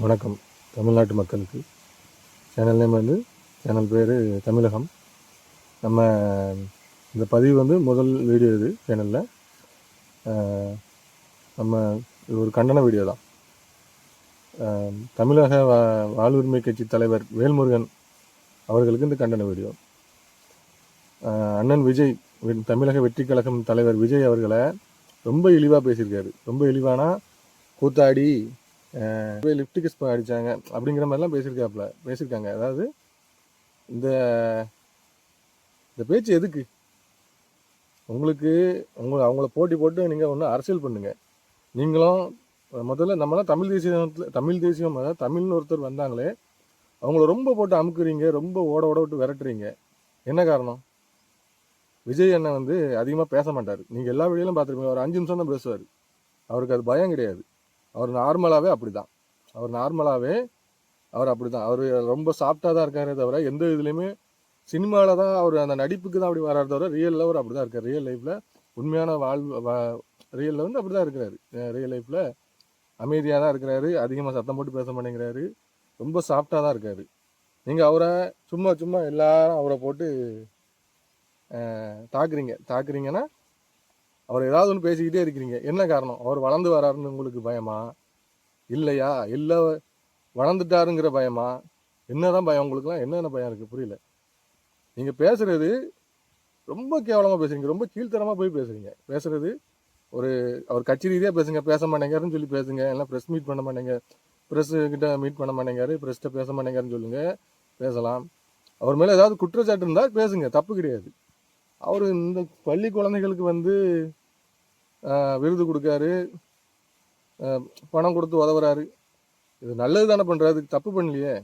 வணக்கம் தமிழ்நாட்டு மக்களுக்கு. சேனல் நேம் சேனல் பேர் தமிழகம். நம்ம இந்த பதிவு முதல் வீடியோ இது சேனலில். நம்ம இது ஒரு கண்டன வீடியோ தான். தமிழக வாழ்வுரிமை கட்சி தலைவர் வேல்முருகன் அவர்களுக்கு இந்த கண்டன வீடியோ. அண்ணன் விஜய், தமிழக வெற்றி கழகம் தலைவர் விஜய் அவர்களை ரொம்ப இழிவாக பேசியிருக்காரு. ரொம்ப இழிவானா கூத்தாடி லிஃப்ட் கிஸ் அடித்தாங்க அப்படிங்கிற மாதிரிலாம் பேசியிருக்காங்க. அதாவது இந்த பேச்சு எதுக்கு உங்களுக்கு? அவங்கள போட்டி போட்டு நீங்கள் ஒன்று அரசியல் பண்ணுங்க. நீங்களும் முதல்ல நம்மளாம் தமிழ் தேசியம் அதாவது தமிழ்னு ஒருத்தர் வந்தாங்களே, அவங்கள ரொம்ப போட்டு அமுக்குறீங்க, ரொம்ப ஓட விட்டு விரட்டுறீங்க. என்ன காரணம்? விஜய் அண்ணன் அதிகமாக பேச மாட்டார். நீங்கள் எல்லா வீடியோலும் பார்த்துருப்பீங்க. ஒரு 5 நிமிஷம் தான் பேசுவார். அவருக்கு அது பயம் கிடையாது. அவர் நார்மலாகவே அப்படி தான். அவர் ரொம்ப சாஃப்டாக தான் இருக்காரே தவிர எந்த இதுலேயுமே சினிமாவில் தான் அவர் அந்த நடிப்புக்கு தான் அப்படி வராரு தவிர ரியலில் அவர் அப்படி தான் இருக்கார். ரியல் லைஃப்பில் உண்மையான ரியலில் அப்படி தான் இருக்கிறாரு. ரியல் லைஃப்பில் அமைதியாக தான் இருக்கிறாரு. அதிகமாக சத்தம் போட்டு பேச மாட்டேங்கிறாரு. ரொம்ப சாஃப்டாக தான் இருக்கார். நீங்கள் அவரை சும்மா எல்லாரும் அவரை போட்டு தாக்குறீங்கன்னா அவர் ஏதாவது ஒன்று பேசிக்கிட்டே இருக்கிறீங்க. என்ன காரணம்? அவர் வளர்ந்து வராருன்னு உங்களுக்கு பயமா இல்லையா? இல்லை வளர்ந்துட்டாருங்கிற பயமா? என்னதான் பயம் உங்களுக்குலாம்? என்னென்ன பயம் இருக்குது? புரியல. நீங்கள் பேசுறது ரொம்ப கேவலமாக பேசுறீங்க. ரொம்ப கீழ்த்தரமாக போய் பேசுறது அவர் கட்சி ரீதியாக பேசுங்க. பேச மாட்டேங்காருன்னு சொல்லி பேசுங்க. எல்லாம் ப்ரெஸ் மீட் பண்ண மாட்டேங்க, ப்ரெஸ்ஸுக்கிட்ட மீட் பண்ண மாட்டேங்காரு, ப்ரெஸ்கிட்ட பேச மாட்டேங்காருன்னு சொல்லுங்க, பேசலாம். அவர் மேலே ஏதாவது குற்றச்சாட்டு இருந்தால் பேசுங்க, தப்பு கிடையாது. அவர் இந்த பள்ளி குழந்தைகளுக்கு விருது கொடுக்காரு, பணம் கொடுத்து உதவுறாரு. இது நல்லது தானே பண்ணுறாரு. தப்பு பண்ணலையே.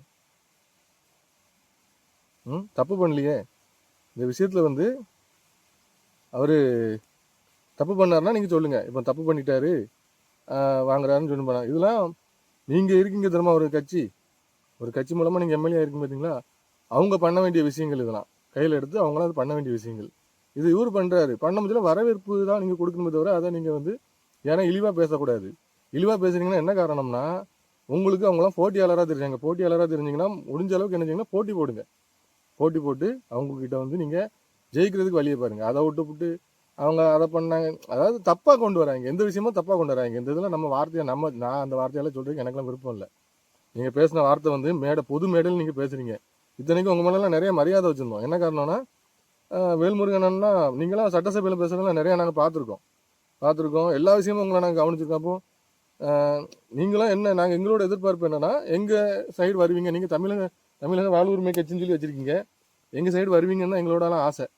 இந்த விஷயத்தில் அவர் தப்பு பண்ணாருன்னா நீங்கள் சொல்லுங்கள். இப்போ தப்பு பண்ணிட்டாரு வாங்குறாருன்னு சொல்லி பண்ண. இதெல்லாம் நீங்கள் இருக்கீங்க தெரியுமா? ஒரு கட்சி மூலமாக நீங்கள் எம்எல்ஏ இருக்கும் பார்த்தீங்களா? அவங்க பண்ண வேண்டிய விஷயங்கள் இதெல்லாம் கையில் எடுத்து அவங்களாம் அது பண்ண வேண்டிய விஷயங்கள். இது இவர் பண்ணுறாரு. பண்ண முடியல, வரவேற்பு தான் நீங்கள் கொடுக்கணுமே தவிர அதை நீங்கள் ஏன்னா இழிவாக பேசக்கூடாது. இழிவாக பேசுறீங்கன்னா என்ன காரணம்னா, உங்களுக்கு அவங்களாம் போட்டியாளராக தெரிஞ்சிங்கன்னா முடிஞ்ச அளவுக்கு என்ன செய்யுங்கன்னா போட்டி போடுங்க. போட்டி போட்டு அவங்கக்கிட்ட நீங்கள் ஜெயிக்கிறதுக்கு வழியை பாருங்கள். அதை விட்டு அவங்க அதை பண்ணாங்க, அதாவது தப்பாக கொண்டு வராங்க. எந்த விஷயமும் தப்பாக கொண்டு வராங்க. இந்த இதில் நம்ம வார்த்தையை நான் அந்த வார்த்தையால் சொல்கிறதுக்கு எனக்குலாம் விருப்பம் இல்லை. நீங்கள் பேசின வார்த்தை பொது மேடையில் நீங்கள் பேசுகிறீங்க. இத்தனைக்கும் உங்கள் மேலாம் நிறைய மரியாதை வச்சுருந்தோம். என்ன காரணம்னா, வேல்முருகன்னா நீங்களாம் சட்டசபையில் பேசுகிறதெல்லாம் நிறையா நாங்கள் பார்த்துருக்கோம். எல்லா விஷயமும் உங்களை நாங்கள் கவனிச்சிருக்கோம். அப்போ நீங்களும் நாங்கள் எங்களோட எதிர்பார்ப்பு என்னன்னா, எங்கள் சைடு வருவீங்க. நீங்கள் தமிழக வாழ்வுரிமை கட்சின்னு சொல்லி வச்சுருக்கீங்க. எங்கள் சைடு வருவீங்கன்னு தான் எங்களோடலாம் ஆசை.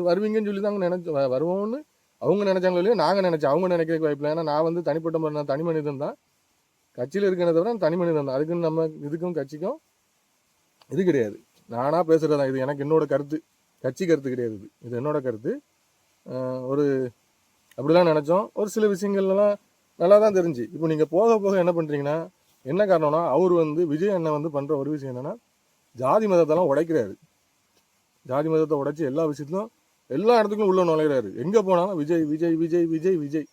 வருவீங்கன்னு சொல்லி தாங்க வருவோம்னு அவங்க நினைச்சாங்களோ இல்லையோ, நாங்கள் நினச்சோம். அவங்க நினைக்கிறதுக்கு வாய்ப்பில்லை. ஏன்னா நான் தனிப்பட்ட தனி மனிதன் தான். கட்சியில் இருக்கிறத தவிர தனி மனிதன் தான். அதுக்குன்னு நம்ம இதுக்கும் கட்சிக்கும் இது கிடையாது. நானாக பேசுகிறது தான். இது எனக்கு என்னோட கருத்து, கட்சி கருத்து கிடையாது. இது என்னோட கருத்து. அப்படிலாம் நினச்சோம். ஒரு சில விஷயங்கள்லாம் நல்லா தான் தெரிஞ்சு. இப்போ நீங்கள் போக என்ன பண்ணுறீங்கன்னா, என்ன காரணம்னா, அவர் விஜய் அண்ணன் பண்ணுற ஒரு விஷயம் என்னென்னா, ஜாதி மதத்தெல்லாம் உடைக்கிறாரு. ஜாதி மதத்தை உடைச்சி எல்லா விஷயத்திலும் எல்லா இடத்துக்கும் உள்ள நுழைகிறாரு. எங்கே போனாலும் விஜய் விஜய் விஜய் விஜய் விஜய்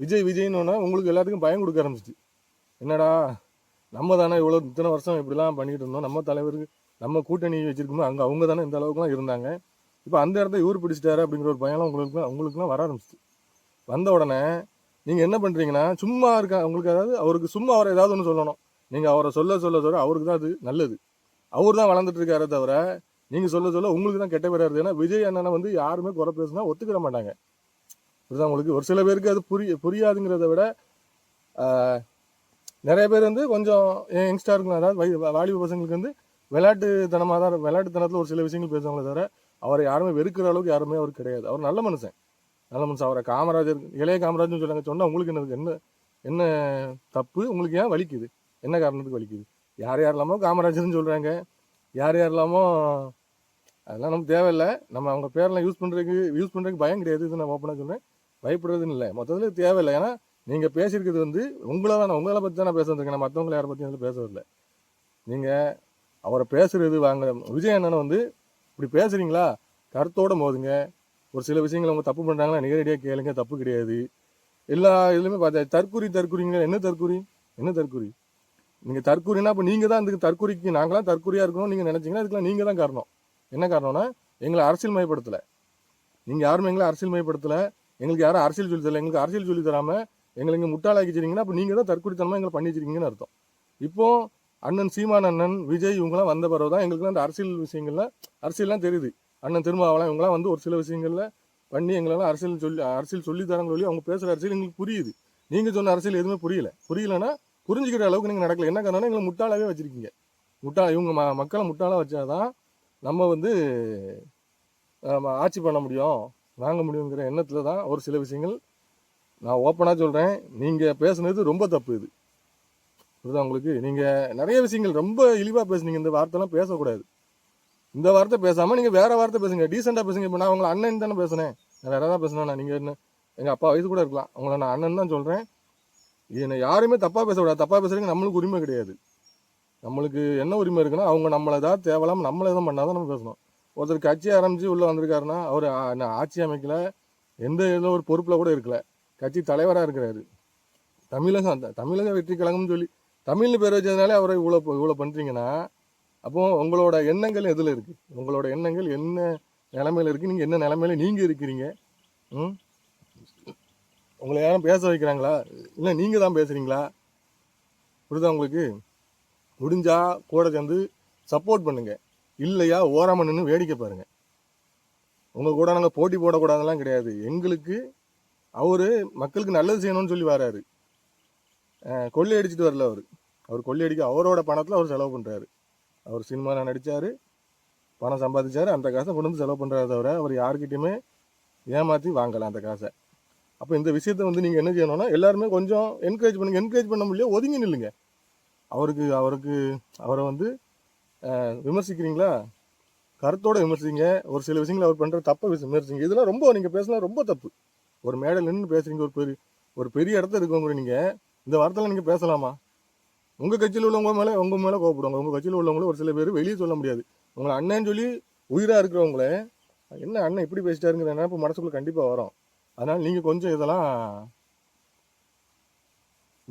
விஜய் விஜய்னோன்னா உங்களுக்கு எல்லாத்துக்கும் பயம் கொடுக்க ஆரம்பிச்சிச்சு. என்னடா நம்ம தானே இத்தனை வருஷம் இப்படிலாம் பண்ணிக்கிட்டு இருந்தோம், நம்ம தலைவருக்கு நம்ம கூட்டணி வச்சிருக்கோம், அவங்க தானே இந்த அளவுக்குலாம் இருந்தாங்க, இப்போ அந்த இடத்த இவர் பிடிச்சிட்டாரு அப்படிங்கிற ஒரு பயம்லாம் உங்களுக்குலாம் வர ஆரம்பிச்சிச்சு. வந்த உடனே நீங்கள் என்ன பண்ணுறீங்கன்னா, சும்மா உங்களுக்கு, அதாவது அவருக்கு சும்மா அவரை ஏதாவது ஒன்று சொல்லணும். நீங்கள் அவரை சொல்ல அவருக்கு தான் அது நல்லது. அவர் தான் வளர்ந்துட்டு இருக்காரே தவிர நீங்கள் சொல்ல உங்களுக்கு தான் கெட்ட பேர் வருது. ஏன்னா விஜய் அண்ணனை யாருமே குறை பேசுனா ஒத்துக்கிற மாட்டாங்க. இதுதான் உங்களுக்கு. ஒரு சில பேருக்கு அது புரியாதுங்கிறத விட நிறைய பேர் கொஞ்சம் யங்ஸ்டருக்கு, அதாவது வாலிப பசங்களுக்கு விளையாட்டுத்தனத்தில் ஒரு சில விஷயங்கள் பேசுவாங்களே தவிர அவரை யாருமே வெறுக்கிற அளவுக்கு யாருமே அவர் கிடையாது. அவர் நல்ல மனுஷன். அவரை காமராஜர், இளைய காமராஜர்னு சொன்னாங்க உங்களுக்கு என்ன தப்பு? உங்களுக்கு ஏன் வலிக்குது? என்ன காரணத்துக்கு வலிக்குது? யாரெல்லாமோ காமராஜர்னு சொல்கிறாங்க, யாரெல்லாமோ. அதெல்லாம் நமக்கு தேவையில்லை. நம்ம அவங்க பேரெல்லாம் யூஸ் பண்ணுறதுக்கு பயம் கிடையாது. இது நான் ஓப்பனாக சொல்கிறேன். பயப்படுறதுன்னு இல்லை. மொத்தத்தில் தேவையில்லை. ஏன்னா நீங்கள் பேசியிருக்கிறது உங்களை பற்றி தான் நான் பேச வந்திருக்கேன். நான் மற்றவங்களை யாரை பற்றி பேசுறதில்லை. நீங்கள் அவரை பேசுறது விஜய் அண்ணனை இப்படி பேசுகிறீங்களா, கருத்தோடு மோதுங்க. ஒரு சில விஷயங்கள் அவங்க தப்பு பண்ணுறாங்களா, நேரடியாக கேளுங்க, தப்பு கிடையாது. எல்லா இதுலையுமே பார்த்தா தற்கூறிங்க. என்ன தற்கூரி? நீங்கள் தற்கூறினா இப்போ நீங்கள் தான் இதுக்கு தற்கூறிக்கு நாங்களாம் தற்கூறியாக இருக்கணும் நீங்கள் நினச்சிங்கன்னா இதுக்கெல்லாம் நீங்கள் தான் காரணம். என்ன காரணம்னா எங்களை அரசியல் மயப்படுத்தலை. நீங்கள் யாருமே எங்களை அரசியல் மயப்படுத்தலை. எங்களுக்கு யாரும் அரசியல் சொல்லி தரல. எங்களுக்கு அரசியல் சொல்லி தராமல் எங்களை இங்கே முட்டாளாக்கி வச்சிருக்கீங்கன்னா அப்போ நீங்கள் தான் தற்கூறித்தனமாக எங்களை பண்ணி வச்சிருக்கீங்கன்னு அர்த்தம். இப்போ அண்ணன் சீமான் அண்ணன் விஜய் இவங்களாம் வந்த பிறகு தான் எங்களுக்குலாம் அந்த அரசியல் விஷயங்கள்ல அரசியல்லாம் தெரியுது. அண்ணன் திருமாவளவன் இவங்களாம் வந்து ஒரு சில விஷயங்கள்ல பண்ணி எங்களெல்லாம் அரசியல் சொல்லி தராங்க சொல்லி அவங்க பேசுகிற அரசியல் எங்களுக்கு புரியுது. நீங்கள் சொன்ன அரசியல் எதுவுமே புரியலைன்னா புரிஞ்சுக்கிற அளவுக்கு நீங்கள் நடக்கல. என்ன காரணம்னா எங்களை முட்டாளாவே வச்சிருக்கீங்க. இவங்க மக்களை முட்டாளாக வச்சாதான் நம்ம வந்து ஆட்சி பண்ண முடியும், வாங்க முடியுங்கிற எண்ணத்தில் தான் ஒரு சில விஷயங்கள் நான் ஓப்பனாக சொல்கிறேன். நீங்கள் பேசுனது ரொம்ப தப்பு. இது புரியுதா உங்களுக்கு? நீங்கள் நிறைய விஷயங்கள் ரொம்ப இழிவாக பேசுனீங்க. இந்த வார்த்தைலாம் பேசக்கூடாது. இந்த வார்த்தை பேசாமல் நீங்கள் வேறு வார்த்தை பேசுங்க, டீசெண்டாக பேசுங்க. இப்போ நான் உங்களை அண்ணன் தானே பேசுனேன், நான் வேறு ஏதாவது பேசுனேன். நீங்கள் என்ன எங்கள் அப்பா வயசு கூட இருக்கலாம், உங்களை நான் அண்ணன் தான் சொல்கிறேன். என்னை யாருமே தப்பாக பேசக்கூடாது. தப்பாக பேசுறதுக்கு நம்மளுக்கு உரிமை கிடையாது. நம்மளுக்கு என்ன உரிமை இருக்குன்னா அவங்க நம்மளை ஏதாவது தேவலாமல் நம்மளை எதுவும் பண்ணாதான் நம்ம பேசணும். ஒருத்தர் கட்சி ஆரம்பித்து உள்ளே வந்திருக்காருன்னா அவர் ஆட்சி அமைக்கல, ஏதோ ஒரு பொறுப்பில் கூட இருக்கல, கட்சி தலைவராக இருக்கிறாரு. தமிழக வெற்றி கழகம்னு சொல்லி தமிழ்னு பேர் வச்சதுனாலே அவரை இவ்வளோ பண்ணுறீங்கன்னா அப்போ உங்களோட எண்ணங்கள் எதில் இருக்குது? உங்களோட எண்ணங்கள் என்ன நிலைமையில் இருக்குது? நீங்கள் என்ன நிலைமையில நீங்கள் இருக்கிறீங்க? உங்களை யாரும் பேச வைக்கிறாங்களா, இல்லை நீங்கள் தான் பேசுகிறீங்களா? புரியுதா உங்களுக்கு? முடிஞ்சா கூட சேர்ந்து சப்போர்ட் பண்ணுங்க, இல்லையா ஓராம நின்று வேடிக்கை பாருங்க. உங்கள் கூட நாங்கள் போட்டி போடக்கூடாதெல்லாம் கிடையாது. எங்களுக்கு அவரு மக்களுக்கு நல்லது செய்யணும்னு சொல்லி வராரு. கொள்ளையடிச்சிட்டு வரல. அவர் கொள்ளையடிக்க அவரோட பணத்தில் அவர் செலவு பண்ணுறாரு. அவர் சினிமாவில் நடித்தார், பணம் சம்பாதிச்சார், அந்த காசை கொண்டு வந்து செலவு பண்ணுறாரு தவிர அவர் யாருக்கிட்டையுமே ஏமாற்றி வாங்கலாம் அந்த காசை. அப்போ இந்த விஷயத்த வந்து நீங்கள் என்ன செய்யணும்னா எல்லாருமே கொஞ்சம் என்கரேஜ் பண்ணுங்க. என்கரேஜ் பண்ண முடியல, ஒதுங்கி நில்லுங்க. அவரை வந்து விமர்சிக்கிறீங்களா, கருத்தோடு விமர்சிங்க. ஒரு சில விஷயங்கள் அவர் பண்ணுற தப்பை விமர்சிங்க. இதெல்லாம் ரொம்ப நீங்கள் பேசலாம் ரொம்ப தப்பு. ஒரு மேடையில் நின்று பேசுகிறீங்க, ஒரு பெரிய இடத்துல இருக்கவங்க நீங்கள் இந்த வார்த்தையில் நீங்கள் பேசலாமா? உங்கள் கட்சியில் உள்ளவங்க மேலே கோவப்படுவாங்க. உங்கள் கட்சியில் உள்ளவங்களும் ஒரு சில பேர் வெளியே சொல்ல முடியாது. உங்களை அண்ணன் சொல்லி உயிராக இருக்கிறவங்கள என்ன அண்ணன் இப்படி பேசிட்டாருங்கிற நினைப்பு மனசுக்குள்ள கண்டிப்பாக வரும். அதனால் நீங்கள் கொஞ்சம் இதெல்லாம்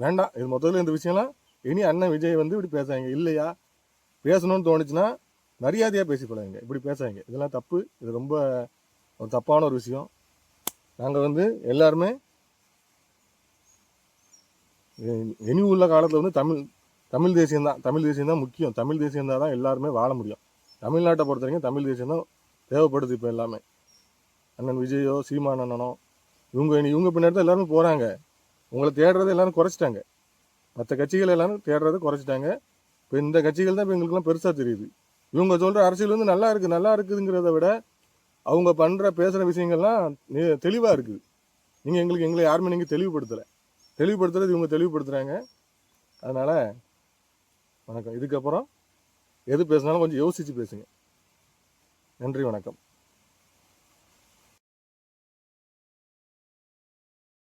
வேண்டாம். இது மொத்தத்தில் இந்த விஷயம்லாம் இனி அண்ணன் விஜய் வந்து இப்படி பேசாங்க, இல்லையா பேசணும்னு தோணுச்சுன்னா மரியாதையாக பேசி பழகுங்க, இப்படி பேசாங்க. இதெல்லாம் தப்பு. இது ரொம்ப ஒரு தப்பான ஒரு விஷயம். நாங்கள் வந்து எல்லாருமே இனி உள்ள காலத்தில் வந்து தமிழ் தேசியம்தான் முக்கியம். தமிழ் தேசியம்தான் தான் எல்லாருமே வாழ முடியும். தமிழ்நாட்டை பொறுத்த வரைக்கும் தமிழ் தேசியம்தான் தேவைப்படுது. இப்போ எல்லாமே அண்ணன் விஜயோ சீமான் அண்ணனோ இவங்க பின்னாடி தான் எல்லாருமே போகிறாங்க. உங்களை தேடுறதை எல்லாரும் குறைச்சிட்டாங்க. மற்ற கட்சிகள் எல்லாரும் தேடுறதை குறைச்சிட்டாங்க. இப்போ இந்த கட்சிகள் தான் இப்போ எங்களுக்குலாம் பெருசாக தெரியுது. இவங்க சொல்கிற அரசியல் வந்து நல்லா இருக்குதுங்கிறத விட அவங்க பேசுகிற விஷயங்கள்லாம் தெளிவாக இருக்குது. எங்களை யாருமே நீங்கள் தெளிவுபடுத்துறது இவங்க தெளிவுபடுத்துகிறாங்க. அதனால் வணக்கம். இதுக்கப்புறம் எது பேசினாலும் கொஞ்சம் யோசித்து பேசுங்க. நன்றி, வணக்கம்.